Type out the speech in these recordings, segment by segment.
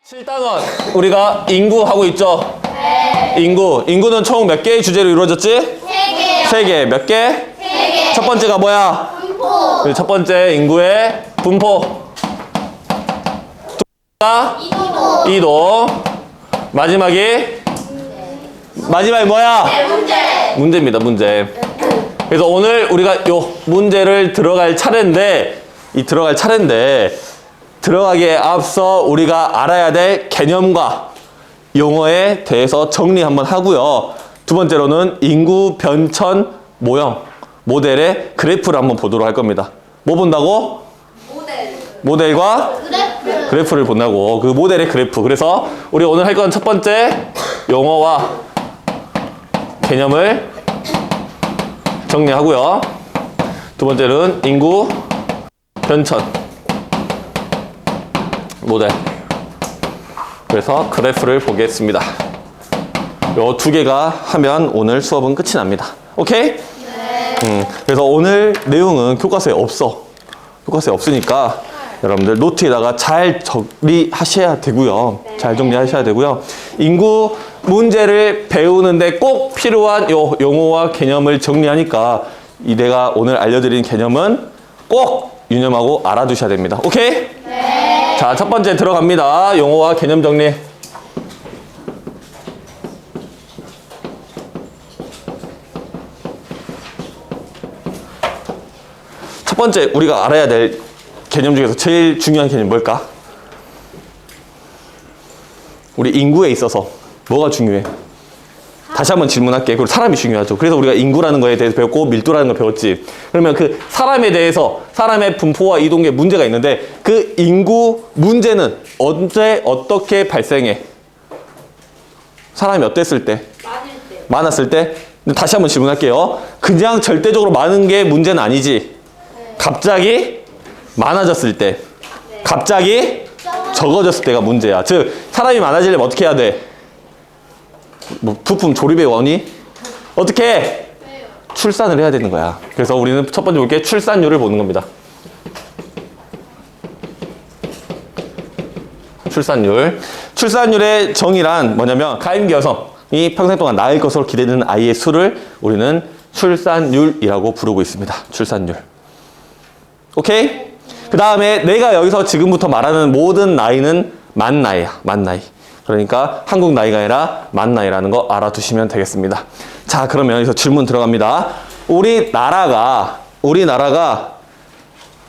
7단원 우리가 인구 하고 있죠? 네. 인구는 총 몇 개의 주제로 이루어졌지? 3개. 3개. 몇 개? 3개. 첫 번째가 뭐야? 분포. 첫 번째 인구의 분포. 두 번째가 이동. 마지막이 뭐야? 문제입니다. 문제. 그래서 오늘 우리가 요 문제를 들어갈 차례인데 들어가기에 앞서 우리가 알아야 될 개념과 용어에 대해서 정리 한번 하고요. 두 번째로는 인구 변천 모형, 모델의 그래프를 한번 보도록 할 겁니다. 뭐 본다고? 모델과 그래프를 본다고. 그 모델의 그래프. 그래서 우리 오늘 할 건 첫 번째 용어와 개념을 정리하고요. 두 번째는 인구 변천 모델. 그래서 그래프를 보겠습니다. 요 두 개가 하면 오늘 수업은 끝이 납니다. 오케이? 네. 그래서 오늘 내용은 교과서에 없어. 교과서에 없으니까 여러분들 노트에다가 잘 정리하셔야 되고요. 잘 정리하셔야 되고요. 인구 문제를 배우는데 꼭 필요한 요 용어와 개념을 정리하니까 내가 오늘 알려드린 개념은 꼭 유념하고 알아두셔야 됩니다. 오케이? 네. 자, 첫 번째 들어갑니다. 용어와 개념 정리. 첫 번째 우리가 알아야 될 개념 중에서 제일 중요한 개념이 뭘까? 우리 인구에 있어서 뭐가 중요해? 다시 한번 질문할게. 그리고 사람이 중요하죠. 그래서 우리가 인구라는 거에 대해서 배웠고 밀도라는 걸 배웠지. 그러면 그 사람에 대해서 사람의 분포와 이동에 문제가 있는데 그 인구 문제는 언제 어떻게 발생해? 사람이 어땠을 때? 많았을 때? 다시 한번 질문할게요. 그냥 절대적으로 많은 게 문제는 아니지. 갑자기 많아졌을 때. 갑자기 적어졌을 때가 문제야. 즉 사람이 많아지려면 어떻게 해야 돼? 뭐 부품 조립의 원이 어떻게 해? 출산을 해야 되는 거야. 그래서 우리는 첫 번째 볼게 출산율을 보는 겁니다. 출산율의 정의란 뭐냐면 가임기 여성이 평생 동안 낳을 것으로 기대되는 아이의 수를 우리는 출산율이라고 부르고 있습니다. 출산율. 오케이? 그 다음에 내가 여기서 지금부터 말하는 모든 나이는 만 나이야. 만 나이. 그러니까 한국 나이가 아니라 만 나이라는 거 알아두시면 되겠습니다. 자, 그러면 여기서 질문 들어갑니다. 우리나라가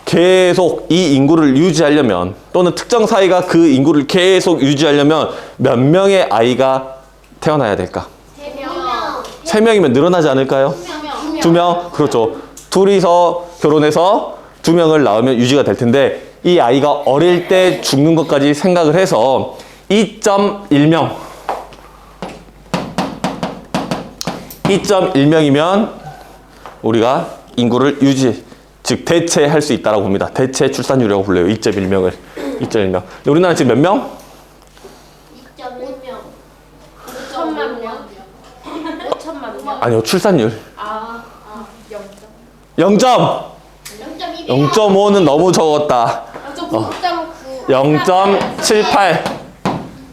계속 이 인구를 유지하려면 또는 특정 사회가 그 인구를 계속 유지하려면 몇 명의 아이가 태어나야 될까? 3명. 3명이면 늘어나지 않을까요? 2명. 그렇죠. 둘이서 결혼해서 2명을 낳으면 유지가 될 텐데 이 아이가 어릴 때 죽는 것까지 생각을 해서 2.1명. 2.1명이면 우리가 인구를 즉 대체할 수 있다고 봅니다. 대체 출산율이라고 불러요. 2.1명을. 2.1명. 우리나라 지금 몇 명? 2.5명. 5천만 명. 5천만 명. 아니요, 출산율. 0점. 0.5는 너무 적었다. 0.78.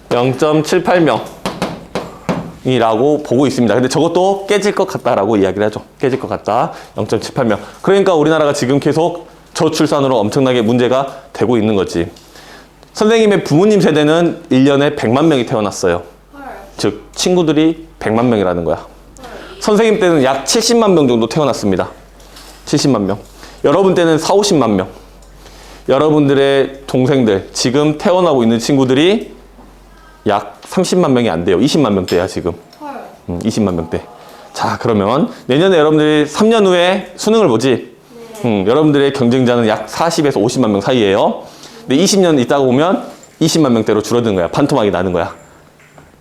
0.78명이라고 보고 있습니다. 근데 저것도 깨질 것 같다라고 이야기를 하죠. 깨질 것 같다. 0.78명. 그러니까 우리나라가 지금 계속 저출산으로 엄청나게 문제가 되고 있는 거지. 선생님의 부모님 세대는 1년에 100만 명이 태어났어요. 즉 친구들이 100만 명이라는 거야. 선생님 때는 약 70만 명 정도 태어났습니다. 70만 명. 여러분 때는 4, 50만 명. 여러분들의 동생들, 지금 태어나고 있는 친구들이 약 30만 명이 안 돼요. 20만 명대야 지금. 20만 명대. 자, 그러면 내년에 여러분들이 3년 후에 수능을 보지. 여러분들의 경쟁자는 약 40에서 50만 명 사이예요. 근데 20년 있다가 보면 20만 명대로 줄어드는 거야. 반토막이 나는 거야.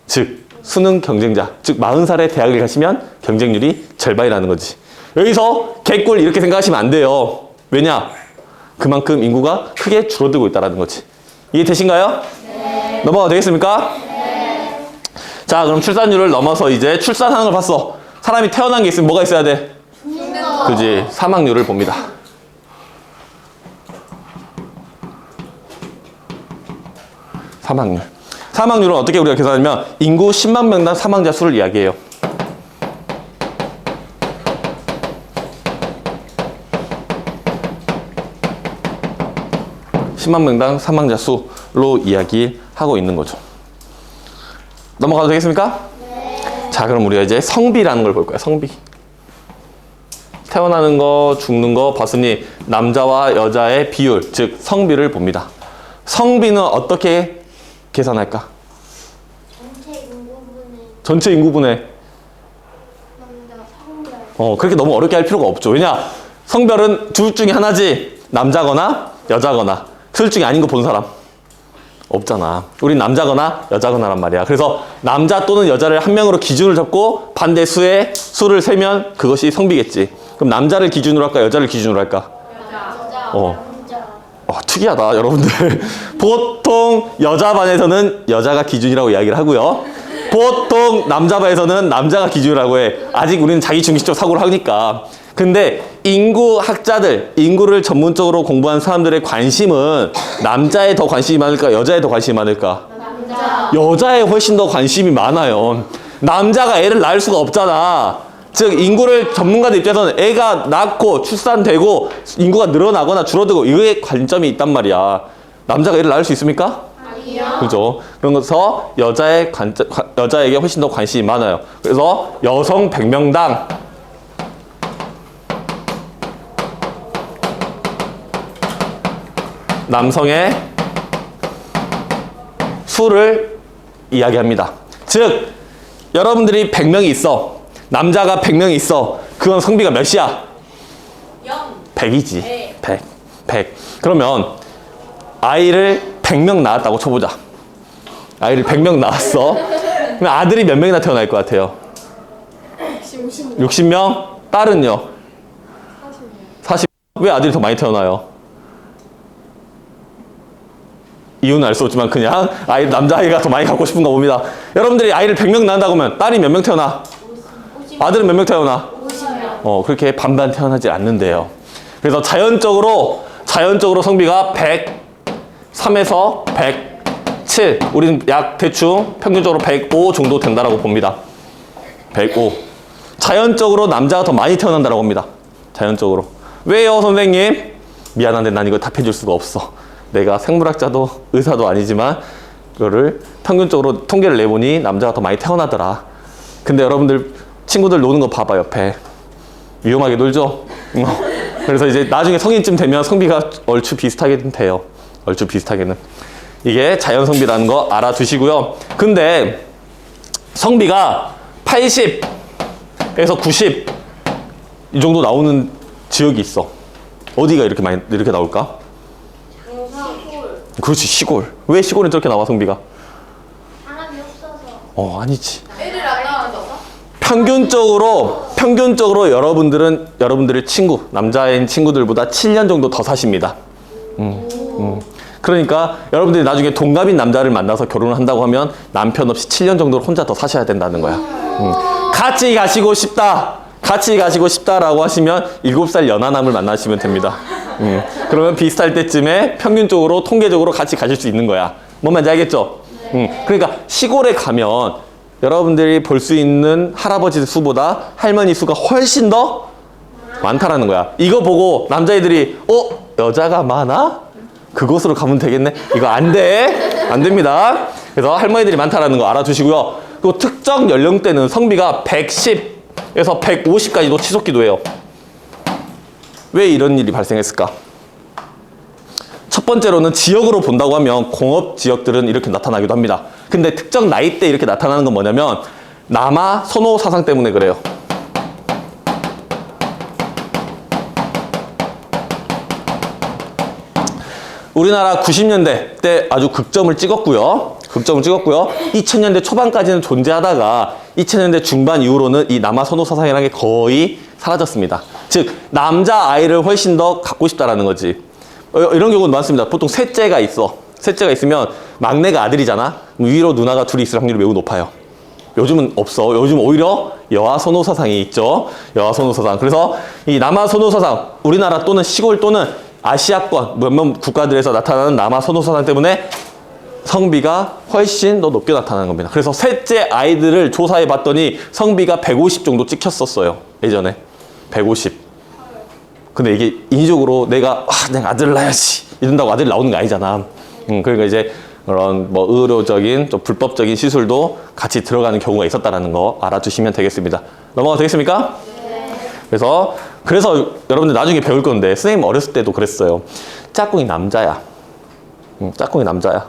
즉 수능 경쟁자, 즉 40살에 대학을 가시면 경쟁률이 절반이라는 거지. 여기서 개꿀 이렇게 생각하시면 안 돼요. 왜냐? 그만큼 인구가 크게 줄어들고 있다는 거지. 이해되신가요? 네. 넘어가도 되겠습니까? 네. 자, 그럼 출산율을 넘어서 이제 출산하는 걸 봤어. 사람이 태어난 게 있으면 뭐가 있어야 돼? 그지? 사망률을 봅니다. 사망률. 사망률은 어떻게 우리가 계산하냐면 인구 10만 명당 사망자 수를 이야기해요. (10만 명당) 사망자 수로 이야기하고 있는 거죠. 넘어가도 되겠습니까? 네. 자, 그럼 우리가 이제 성비라는 걸 볼 거야. 성비. 태어나는 거, 죽는 거 봤으니 남자와 여자의 비율, 즉 성비를 봅니다. 성비는 어떻게 계산할까? 전체 인구분의 그렇게 너무 어렵게 할 필요가 없죠. 왜냐? 성별은 둘 중에 하나지. 남자거나 여자거나. 둘 중에 아닌 거 본 사람 없잖아. 우린 남자거나 여자거나란 말이야. 그래서 남자 또는 여자를 한 명으로 기준을 잡고 반대 수의 수를 세면 그것이 성비겠지. 그럼 남자를 기준으로 할까? 여자를 기준으로 할까? 특이하다, 여러분들. 보통 여자 반에서는 여자가 기준이라고 이야기를 하고요. 보통 남자 반에서는 남자가 기준이라고 해. 아직 우리는 자기 중심적 사고를 하니까. 근데 인구학자들, 인구를 전문적으로 공부한 사람들의 관심은 남자에 더 관심이 많을까? 여자에 더 관심이 많을까? 남자. 여자에 훨씬 더 관심이 많아요. 남자가 애를 낳을 수가 없잖아. 즉 인구를 전문가들 입장에서는 애가 낳고 출산되고 인구가 늘어나거나 줄어들고 이거에 관점이 있단 말이야. 남자가 애를 낳을 수 있습니까? 아니요. 그죠? 그래서 여자에게 훨씬 더 관심이 많아요. 그래서 여성 100명당 남성의 수를 이야기합니다. 즉 여러분들이 100명이 있어. 남자가 100명이 있어. 그건 성비가 몇이야? 0. 100이지. 네. 100. 그러면 아이를 100명 낳았다고 쳐보자. 아이를 100명 낳았어. 그럼 아들이 몇 명이나 태어날 것 같아요? 60명? 딸은요? 40. 왜 아들이 더 많이 태어나요? 이유는 알 수 없지만 그냥 남자아이가 더 많이 갖고 싶은가 봅니다. 여러분들이 아이를 100명 낳는다고 하면 딸이 몇 명 태어나? 아들은 몇 명 태어나? 50명. 그렇게 반반 태어나지 않는데요. 그래서 자연적으로 성비가 103에서 107. 우리는 약 대충 평균적으로 105 정도 된다라고 봅니다. 105. 자연적으로 남자가 더 많이 태어난다라고 봅니다. 자연적으로. 왜요, 선생님? 미안한데 난 이거 답해줄 수가 없어. 내가 생물학자도 의사도 아니지만 그거를 평균적으로 통계를 내보니 남자가 더 많이 태어나더라. 근데 여러분들 친구들 노는 거 봐봐, 옆에. 위험하게 놀죠? 그래서 이제 나중에 성인쯤 되면 성비가 얼추 비슷하게는 돼요. 얼추 비슷하게는. 이게 자연 성비라는 거 알아두시고요. 근데 성비가 80에서 90 이 정도 나오는 지역이 있어. 어디가 이렇게 나올까? 그렇지, 시골. 왜 시골은 저렇게 나와, 성비가? 사람이 없어서. 아니지. 애를 안 낳아서. 평균적으로 여러분들의 친구, 남자인 친구들보다 7년 정도 더 사십니다. 그러니까 여러분들이 나중에 동갑인 남자를 만나서 결혼을 한다고 하면 남편 없이 7년 정도를 혼자 더 사셔야 된다는 거야. 같이 가시고 싶다라고 하시면 7살 연하남을 만나시면 됩니다. 그러면 비슷할 때쯤에 평균적으로 통계적으로 같이 가실 수 있는 거야. 뭔 말인지 알겠죠? 그러니까 시골에 가면 여러분들이 볼 수 있는 할아버지 수보다 할머니 수가 훨씬 더 많다라는 거야. 이거 보고 남자애들이 여자가 많아? 그곳으로 가면 되겠네? 이거 안 돼. 안 됩니다. 그래서 할머니들이 많다라는 거 알아두시고요. 그리고 특정 연령대는 성비가 110에서 150까지도 치솟기도 해요. 왜 이런 일이 발생했을까? 첫 번째로는 지역으로 본다고 하면 공업 지역들은 이렇게 나타나기도 합니다. 근데 특정 나이대 이렇게 나타나는 건 뭐냐면 남아 선호 사상 때문에 그래요. 우리나라 90년대 때 아주 극점을 찍었고요. 2000년대 초반까지는 존재하다가 2000년대 중반 이후로는 이 남아 선호 사상이라는 게 거의 사라졌습니다. 즉 남자 아이를 훨씬 더 갖고 싶다라는 거지. 이런 경우는 많습니다. 보통 셋째가 있으면 막내가 아들이잖아. 위로 누나가 둘이 있을 확률이 매우 높아요. 요즘은 없어. 요즘 오히려 여아 선호 사상이 있죠. 여아 선호 사상. 그래서 이 남아 선호 사상, 우리나라 또는 시골 또는 아시아권 몇몇 국가들에서 나타나는 남아 선호 사상 때문에 성비가 훨씬 더 높게 나타나는 겁니다. 그래서 셋째 아이들을 조사해 봤더니 성비가 150 정도 찍혔었어요. 예전에 150. 근데 이게 인위적으로 내가 아들을 낳아야지 이런다고 아들이 나오는 게 아니잖아. 그러니까 이제 그런 뭐 의료적인 좀 불법적인 시술도 같이 들어가는 경우가 있었다라는 거 알아두시면 되겠습니다. 넘어가도 되겠습니까? 네. 그래서 여러분들 나중에 배울 건데 선생님 어렸을 때도 그랬어요. 짝꿍이 남자야. 짝꿍이 남자야.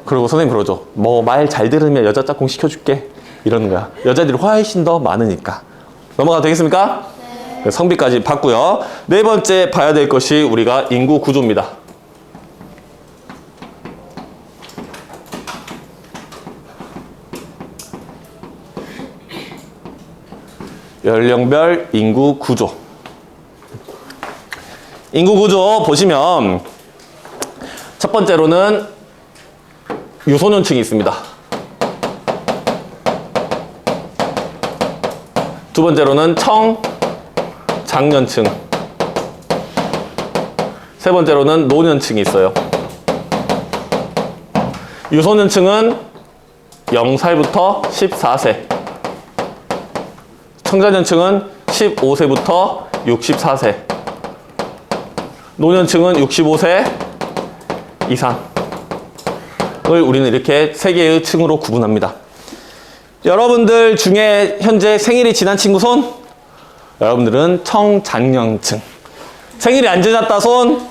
그리고 선생님 그러죠. 뭐 말 잘 들으면 여자 짝꿍 시켜줄게. 이러는 거야. 여자들이 훨씬 더 많으니까. 넘어가도 되겠습니까? 네. 성비까지 봤고요. 네 번째 봐야 될 것이 우리가 인구 구조입니다. 연령별 인구 구조. 인구 구조 보시면 첫 번째로는 유소년층이 있습니다. 두 번째로는 청장년층. 세 번째로는 노년층이 있어요. 유소년층은 0살부터 14세. 청장년층은 15세부터 64세. 노년층은 65세 이상을 우리는 이렇게 세 개의 층으로 구분합니다. 여러분들 중에 현재 생일이 지난 친구 손? 여러분들은 청장년층. 생일이 안 지났다 손?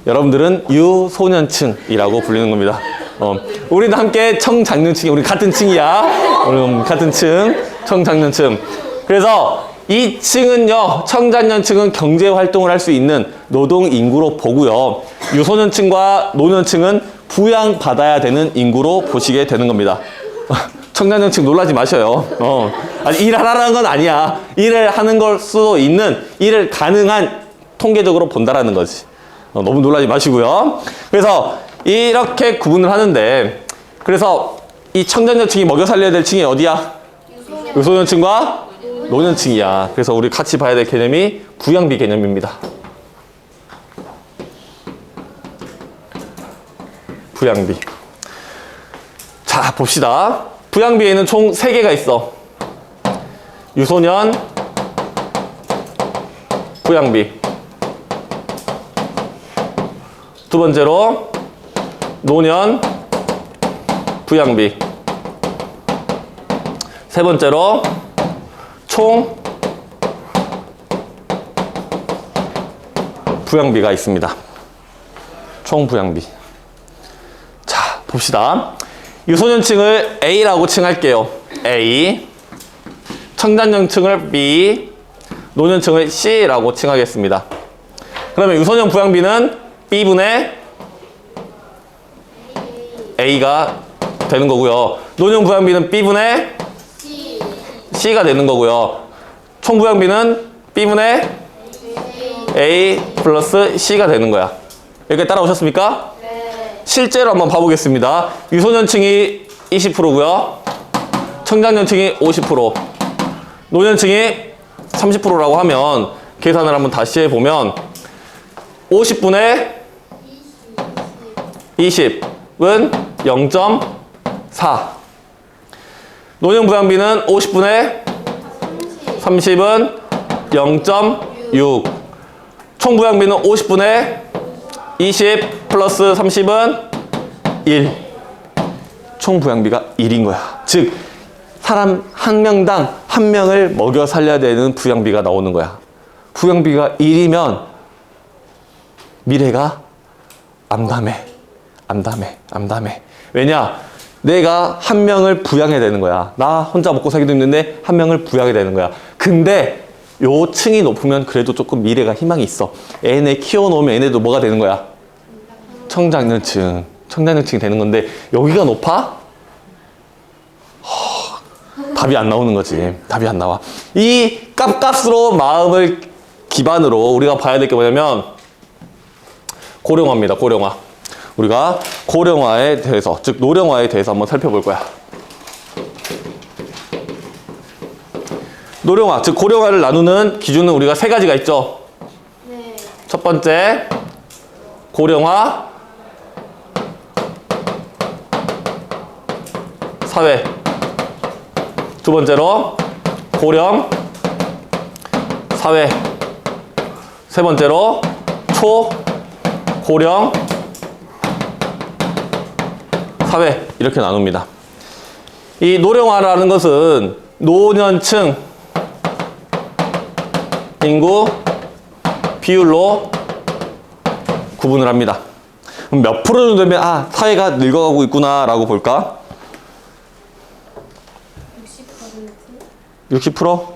여러분들은 유소년층이라고 불리는 겁니다. 우리는 함께 청장년층이, 우리 같은 층이야. 우리 같은 층, 청장년층. 그래서 이 층은요, 청장년층은 경제활동을 할 수 있는 노동인구로 보고요. 유소년층과 노년층은 부양받아야 되는 인구로 보시게 되는 겁니다. 청장년층 놀라지 마셔요. 아니, 일하라는 건 아니야. 일을 하는 걸 수도 있는, 일을 가능한 통계적으로 본다라는 거지. 너무 놀라지 마시고요. 그래서 이렇게 구분을 하는데, 그래서 이 청장년층이 먹여 살려야 될 층이 어디야? 유소년층과 노년층이야. 그래서 우리 같이 봐야 될 개념이 부양비 개념입니다. 부양비. 자, 봅시다. 부양비에는 총 3개가 있어. 유소년 부양비. 두 번째로 노년 부양비. 세 번째로 총 부양비가 있습니다. 총 부양비. 자, 봅시다. 유소년층을 A라고 칭할게요. A. 청장년층을 B. 노년층을 C라고 칭하겠습니다. 그러면 유소년 부양비는 B분의 A가 되는 거고요. 노년 부양비는 B분의 C가 되는 거고요. 총 부양비는 B분의 A 플러스 C가 되는 거야. 여기까지 따라오셨습니까? 네. 실제로 한번 봐보겠습니다. 유소년층이 20%고요. 청장년층이 50%. 노년층이 30%라고 하면 계산을 한번 다시 해보면 50분의 20은 0.4. 노년 부양비는 50분의 30은 0.6. 총 부양비는 50분의 20 플러스 30은 1. 총 부양비가 1인 거야. 즉, 사람 한 명당 한 명을 먹여 살려야 되는 부양비가 나오는 거야. 부양비가 1이면 미래가 암담해. 왜냐? 내가 한 명을 부양해야 되는 거야. 나 혼자 먹고 살기도 힘든데 한 명을 부양해야 되는 거야. 근데 요 층이 높으면 그래도 조금 미래가 희망이 있어. 얘네 키워놓으면 얘네도 뭐가 되는 거야? 청장년층이 되는 건데 여기가 높아? 답이 안 나오는 거지. 답이 안 나와. 이 값값으로 마음을 기반으로 우리가 봐야 될 게 뭐냐면 고령화입니다. 고령화. 우리가 고령화에 대해서, 즉 노령화에 대해서 한번 살펴볼 거야. 노령화, 즉 고령화를 나누는 기준은 우리가 3가지가 있죠. 네. 첫 번째, 고령화 사회. 두 번째로 고령 사회. 세 번째로 초고령 사회. 이렇게 나눕니다. 이 노령화라는 것은 노년층 인구 비율로 구분을 합니다. 그럼 몇 프로 정도 되면 아, 사회가 늙어가고 있구나 라고 볼까? 60%?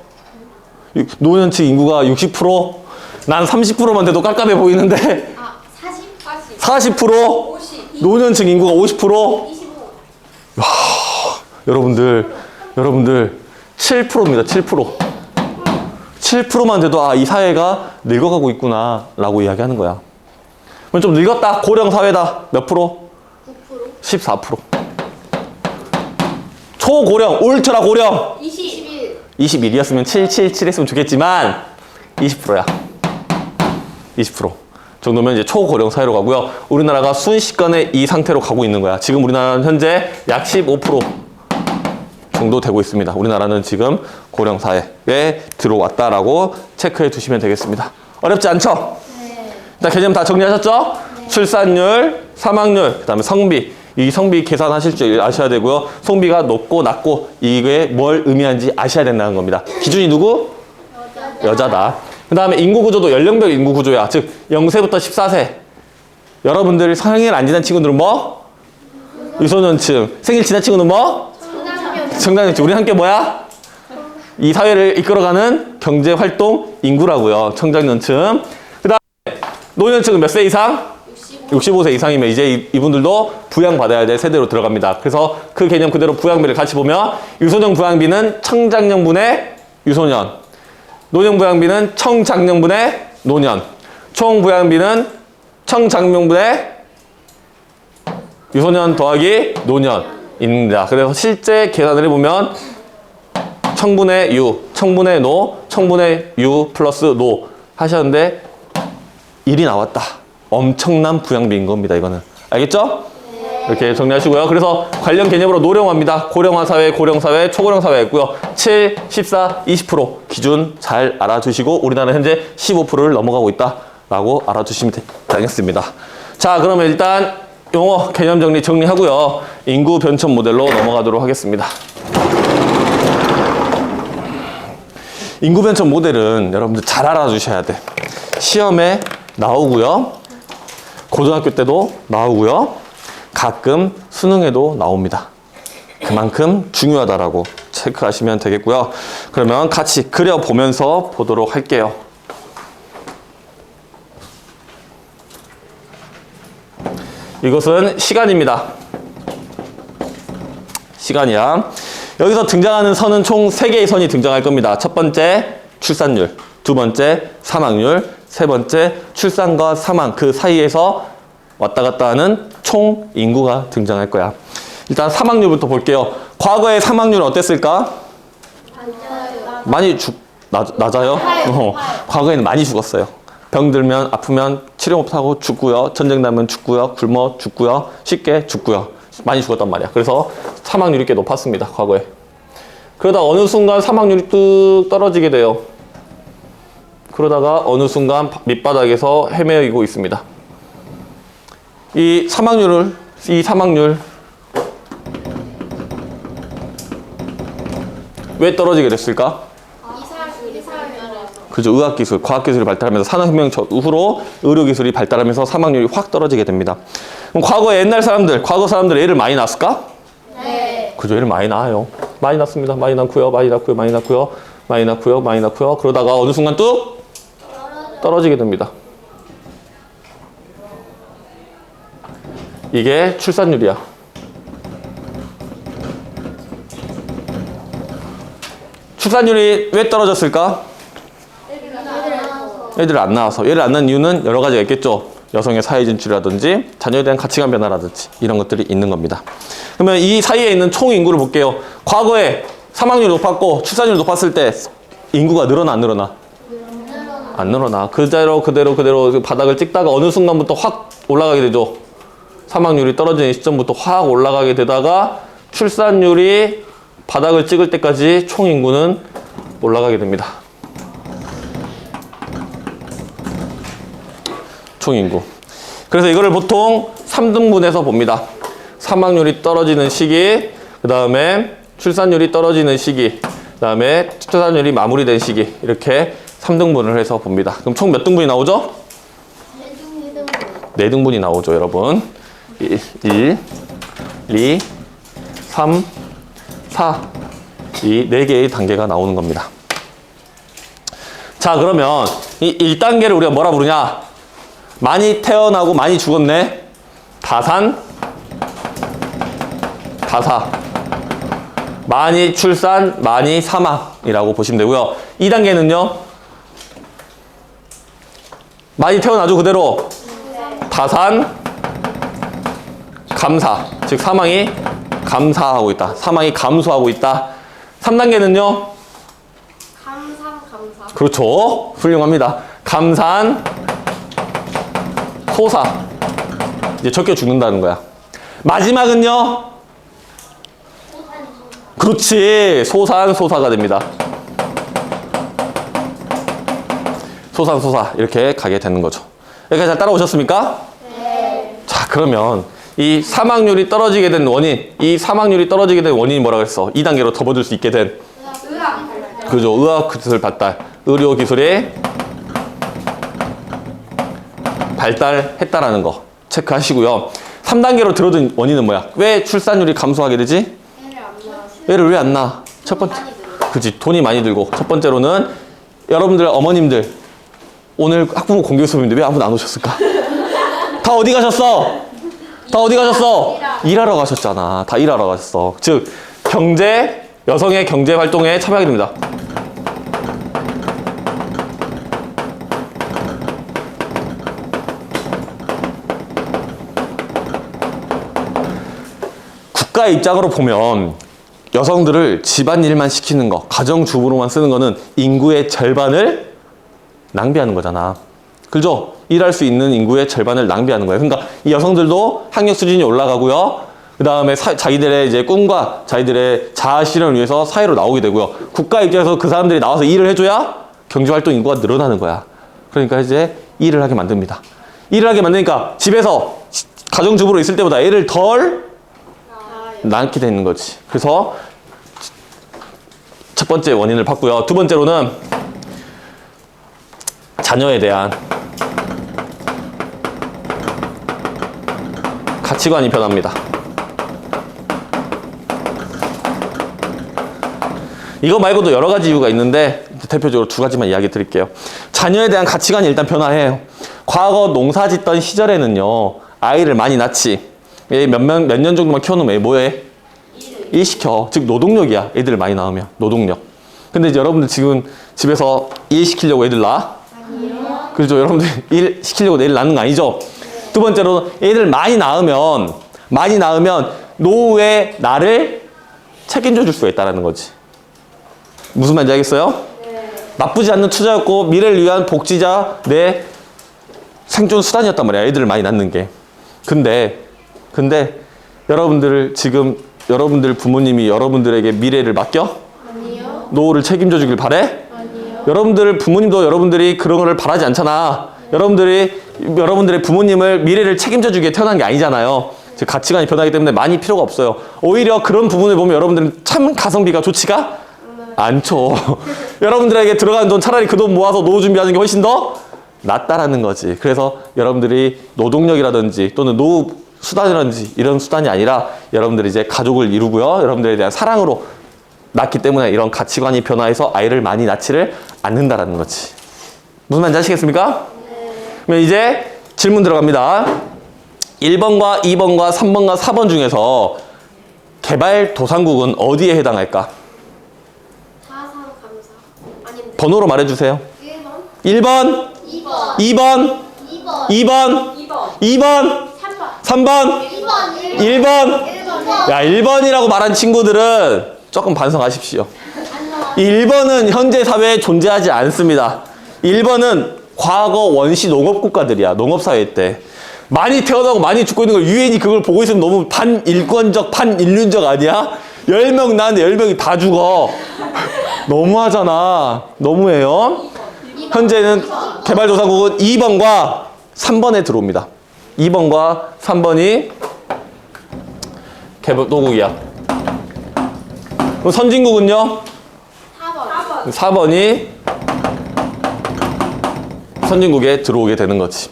노년층 인구가 60%? 난 30%만 돼도 깜깜해 보이는데 아, 40? 40%? 50? 노년층 인구가 50%? 25? 여러분들 7%입니다. 7%. 7%만 돼도 아, 이 사회가 늙어가고 있구나 라고 이야기하는 거야. 그럼 좀 늙었다. 고령 사회다. 몇 프로? 9%? 14%. 초고령, 울트라 고령 21? 21이었으면 777 했으면 좋겠지만 20%야. 20% 정도면 이제 초고령 사회로 가고요. 우리나라가 순식간에 이 상태로 가고 있는 거야. 지금 우리나라는 현재 약 15% 정도 되고 있습니다. 우리나라는 지금 고령 사회에 들어왔다라고 체크해 두시면 되겠습니다. 어렵지 않죠? 네. 일단 개념 다 정리하셨죠? 출산율, 사망률, 그 다음에 성비. 이 성비 계산하실 줄 아셔야 되고요. 성비가 높고 낮고 이게 뭘 의미하는지 아셔야 된다는 겁니다. 기준이 누구? 여자다. 그 다음에 인구구조도 연령별 인구구조야. 즉 0세부터 14세. 여러분들이 생일 안 지난 친구들은 뭐? 유소년층. 생일 지난 친구는 뭐? 청장년층. 우리 함께 뭐야? 이 사회를 이끌어가는 경제활동 인구라고요. 청장년층. 그 다음에 노년층은 몇 세 이상? 65세 이상이면 이제 이분들도 부양받아야 될 세대로 들어갑니다. 그래서 그 개념 그대로 부양비를 같이 보면 유소년 부양비는 청장년분의 유소년, 노년 부양비는 청장년분의 노년, 총 부양비는 청장년분의 유소년 더하기 노년입니다. 그래서 실제 계산을 해보면 청분의 유, 청분의 노, 청분의 유 플러스 노 하셨는데 1이 나왔다. 엄청난 부양비인 겁니다. 이거는. 알겠죠? 네. 이렇게 정리하시고요. 그래서 관련 개념으로 노령화입니다. 고령화 사회, 고령 사회, 초고령 사회 있고요. 7, 14, 20% 기준 잘 알아두시고 우리나라는 현재 15%를 넘어가고 있다라고 알아두시면 되겠습니다. 자, 그러면 일단 용어 개념 정리하고요. 인구 변천 모델로 넘어가도록 하겠습니다. 인구 변천 모델은 여러분들 잘 알아두셔야 돼. 시험에 나오고요. 고등학교 때도 나오고요. 가끔 수능에도 나옵니다. 그만큼 중요하다라고 체크하시면 되겠고요. 그러면 같이 그려보면서 보도록 할게요. 이것은 시간입니다. 시간이야. 여기서 등장하는 선은 총 3개의 선이 등장할 겁니다. 첫 번째 출산율, 두 번째 사망률, 세 번째 출산과 사망 그 사이에서 왔다 갔다 하는 총 인구가 등장할 거야. 일단 사망률부터 볼게요. 과거의 사망률은 어땠을까? 많이 낮아요? 과거에는 많이 죽었어요. 병들면 아프면 치료 못하고 죽고요. 전쟁 나면 죽고요. 굶어 죽고요. 쉽게 죽고요. 많이 죽었단 말이야. 그래서 사망률이 꽤 높았습니다. 과거에. 그러다 어느 순간 사망률이 뚝 떨어지게 돼요. 그러다가 어느 순간 밑바닥에서 헤매이고 있습니다. 이 사망률 왜 떨어지게 됐을까? 그죠. 의학기술, 과학기술이 발달하면서 산업혁명 후로 의료기술이 발달하면서 사망률이 확 떨어지게 됩니다. 그럼 과거 옛날 사람들, 과거 사람들 애를 많이 낳았을까? 네. 그죠. 애를 많이 낳아요. 많이 낳습니다. 많이 낳고요. 그러다가 어느 순간 뚝 떨어지게 됩니다. 이게 출산율이야. 출산율이 왜 떨어졌을까? 애들 안 낳아서. 애를 안 낳는 이유는 여러 가지가 있겠죠. 여성의 사회 진출이라든지 자녀에 대한 가치관 변화라든지 이런 것들이 있는 겁니다. 그러면 이 사이에 있는 총 인구를 볼게요. 과거에 사망률이 높았고 출산율이 높았을 때 인구가 늘어나 안 늘어나? 안 늘어나. 그대로 바닥을 찍다가 어느 순간부터 확 올라가게 되죠. 사망률이 떨어지는 시점부터 확 올라가게 되다가 출산율이 바닥을 찍을 때까지 총 인구는 올라가게 됩니다. 총 인구. 그래서 이거를 보통 3등분해서 봅니다. 사망률이 떨어지는 시기, 그 다음에 출산율이 떨어지는 시기, 그 다음에 출산율이 마무리된 시기, 이렇게 3등분을 해서 봅니다. 그럼 총 몇 등분이 나오죠? 4등분이 나오죠, 여러분. 1, 2, 3, 4. 이 4개의 단계가 나오는 겁니다. 자, 그러면 이 1단계를 우리가 뭐라 부르냐? 많이 태어나고 많이 죽었네. 다산, 다사. 많이 출산, 많이 사망이라고 보시면 되고요. 2단계는요. 많이 태어나죠, 그대로. 다산, 감사. 즉 사망이 감사하고 있다. 사망이 감소하고 있다. 3단계는요. 감사. 그렇죠. 훌륭합니다. 감산, 소사. 이제 적게 죽는다는 거야. 마지막은요. 그렇지. 소사가 됩니다. 소사 이렇게 가게 되는 거죠. 여기까지 잘 따라오셨습니까? 네. 자, 그러면 이 사망률이 떨어지게 된 원인, 이 사망률이 떨어지게 된 원인이 뭐라 그랬어? 2단계로 접어들 수 있게 된. 그죠. 의학기술 발달. 의료기술이 발달했다라는 거 체크하시고요. 3단계로 들어든 원인은 뭐야? 왜 출산율이 감소하게 되지? 애를 왜 안 낳아? 첫 번째. 그치. 돈이 많이 들고. 첫 번째로는 여러분들 어머님들 오늘 학부모 공개 수업인데 왜 아무도 안 오셨을까? 다 어디 가셨어? 일하러 가셨잖아. 다 일하러 가셨어. 즉 여성의 경제 활동에 참여하게 됩니다. 국가의 입장으로 보면 여성들을 집안일만 시키는 거, 가정주부로만 쓰는 거는 인구의 절반을 낭비하는 거잖아. 그죠? 일할 수 있는 인구의 절반을 낭비하는 거예요. 그러니까 이 여성들도 학력 수준이 올라가고요. 그 다음에 자기들의 이제 꿈과 자기들의 자아 실현을 위해서 사회로 나오게 되고요. 국가 입장에서 그 사람들이 나와서 일을 해줘야 경제활동 인구가 늘어나는 거야. 그러니까 이제 일을 하게 만듭니다. 일을 하게 만드니까 집에서 가정주부로 있을 때보다 애를 덜 낳게 되는 거지. 그래서 첫 번째 원인을 봤고요. 두 번째로는 자녀에 대한 가치관이 변합니다. 이거 말고도 여러 가지 이유가 있는데 대표적으로 2가지만 이야기 드릴게요. 자녀에 대한 가치관이 일단 변화해요. 과거 농사 짓던 시절에는요. 아이를 많이 낳지. 몇 년 정도만 키워놓으면 뭐해? 일 시켜. 즉 노동력이야. 애들 많이 낳으면. 노동력. 근데 이제 여러분들 지금 집에서 일 시키려고 애들 낳아? 아니요. 그렇죠. 여러분들 일 시키려고 애들 낳는 거 아니죠? 두 번째로 애들 많이 낳으면 노후에 나를 책임져 줄 수가 있다는 거지. 무슨 말인지 알겠어요? 네. 나쁘지 않는 투자였고 미래를 위한 복지자 내 생존 수단이었단 말이야. 애들을 많이 낳는 게. 근데 여러분들 부모님이 여러분들에게 미래를 맡겨? 아니요. 노후를 책임져 주길 바래? 아니요. 여러분들 부모님도 여러분들이 그런 거를 바라지 않잖아. 여러분들의 부모님을 미래를 책임져 주기에 태어난 게 아니잖아요. 즉 가치관이 변하기 때문에 많이 필요가 없어요. 오히려 그런 부분을 보면 여러분들은 참 가성비가 좋지가 않죠. 여러분들에게 들어가는 돈 차라리 그 돈 모아서 노후 준비하는 게 훨씬 더 낫다라는 거지. 그래서 여러분들이 노동력이라든지 또는 노후 수단이라든지 이런 수단이 아니라 여러분들이 이제 가족을 이루고요. 여러분들에 대한 사랑으로 낳기 때문에 이런 가치관이 변화해서 아이를 많이 낳지를 않는다라는 거지. 무슨 말인지 아시겠습니까? 네. 그러면 이제 질문 들어갑니다. 1번과 2번과 3번과 4번 중에서 개발도상국은 어디에 해당할까? 자산 감사. 아닌데. 번호로 말해주세요. 1번. 1번, 2번. 2번, 2번. 2번, 2번. 2번, 3번. 3번, 1번. 1번. 1번. 야, 1번이라고 말한 친구들은 조금 반성하십시오. 1번은 현재 사회에 존재하지 않습니다. 1번은 과거 원시 농업 국가들이야. 농업 사회 때. 많이 태어나고 많이 죽고 있는 걸 유엔이 그걸 보고 있으면 너무 반일권적, 반인륜적 아니야? 10명 나는데 10명이 다 죽어. 너무하잖아. 너무해요. 현재는 개발도상국은 2번과 3번에 들어옵니다. 2번과 3번이 개발도국이야. 그럼 선진국은요? 4번. 4번이 선진국에 들어오게 되는 거지.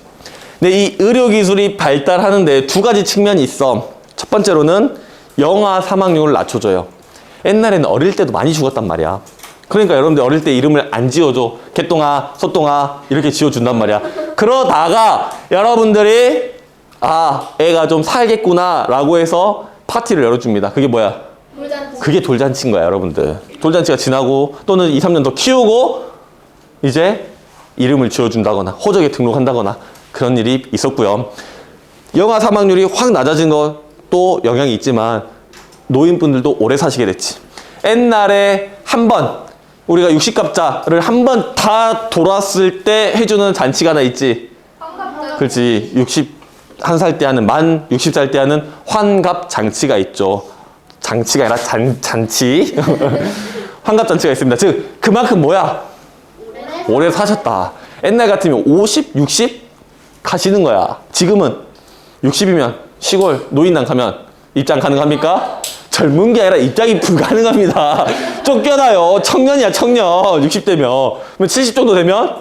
근데 이 의료기술이 발달하는데 두 가지 측면이 있어. 첫 번째로는 영아 사망률을 낮춰줘요. 옛날에는 어릴 때도 많이 죽었단 말이야. 그러니까 여러분들 어릴 때 이름을 안 지어줘. 개똥아, 소똥아 이렇게 지어준단 말이야. 그러다가 여러분들이 애가 좀 살겠구나 라고 해서 파티를 열어줍니다. 그게 뭐야? 돌잔치. 그게 돌잔치인 거야, 여러분들. 돌잔치가 지나고 또는 2, 3년 더 키우고 이제 이름을 지어준다거나 호적에 등록한다거나 그런 일이 있었고요. 영아 사망률이 확 낮아진 것도 영향이 있지만 노인분들도 오래 사시게 됐지. 옛날에 한 번 우리가 60갑자를 한 번 다 돌았을 때 해주는 잔치가 하나 있지. 그렇지. 61살 때 하는, 만 60살 때 하는 환갑 잔치가 있죠. 장치가 아니라 잔치. 환갑 잔치가 있습니다. 즉 그만큼 뭐야? 오래 사셨다. 옛날 같으면 50, 60 가시는 거야. 지금은 60이면 시골 노인당 가면 입장 가능합니까? 젊은 게 아니라 입장이 불가능합니다. 쫓겨나요. 청년이야, 청년. 60대면. 그럼 70 정도 되면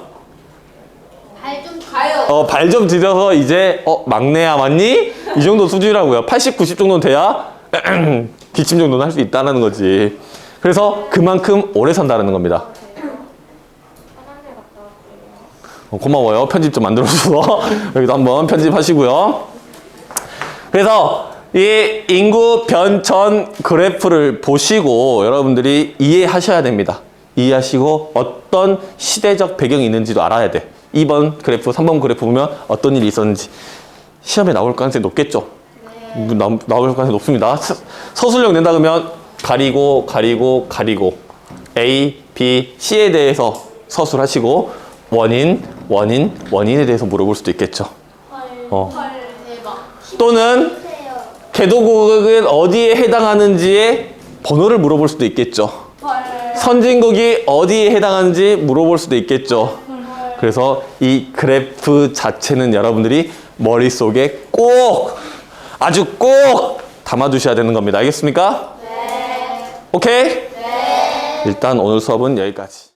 발 좀 가요. 발 좀 들여서 이제 막내야 맞니? 이 정도 수준이라고요. 80, 90 정도는 돼야 기침 정도는 할 수 있다는 거지. 그래서 그만큼 오래 산다는 겁니다. 고마워요. 편집 좀 만들어줘서. 여기도 한번 편집하시고요. 그래서 이 인구 변천 그래프를 보시고 여러분들이 이해하셔야 됩니다. 이해하시고 어떤 시대적 배경이 있는지도 알아야 돼. 2번 그래프, 3번 그래프 보면 어떤 일이 있었는지 시험에 나올 가능성이 높겠죠? 네. 나올 가능성이 높습니다. 서술형 낸다 그러면 가리고 A, B, C에 대해서 서술하시고 원인에 대해서 물어볼 수도 있겠죠. 대박. 또는 개도국은 어디에 해당하는지의 번호를 물어볼 수도 있겠죠. 선진국이 어디에 해당하는지 물어볼 수도 있겠죠. 그래서 이 그래프 자체는 여러분들이 머릿속에 아주 꼭 담아두셔야 되는 겁니다. 알겠습니까? 네. 오케이? 네. 일단 오늘 수업은 여기까지.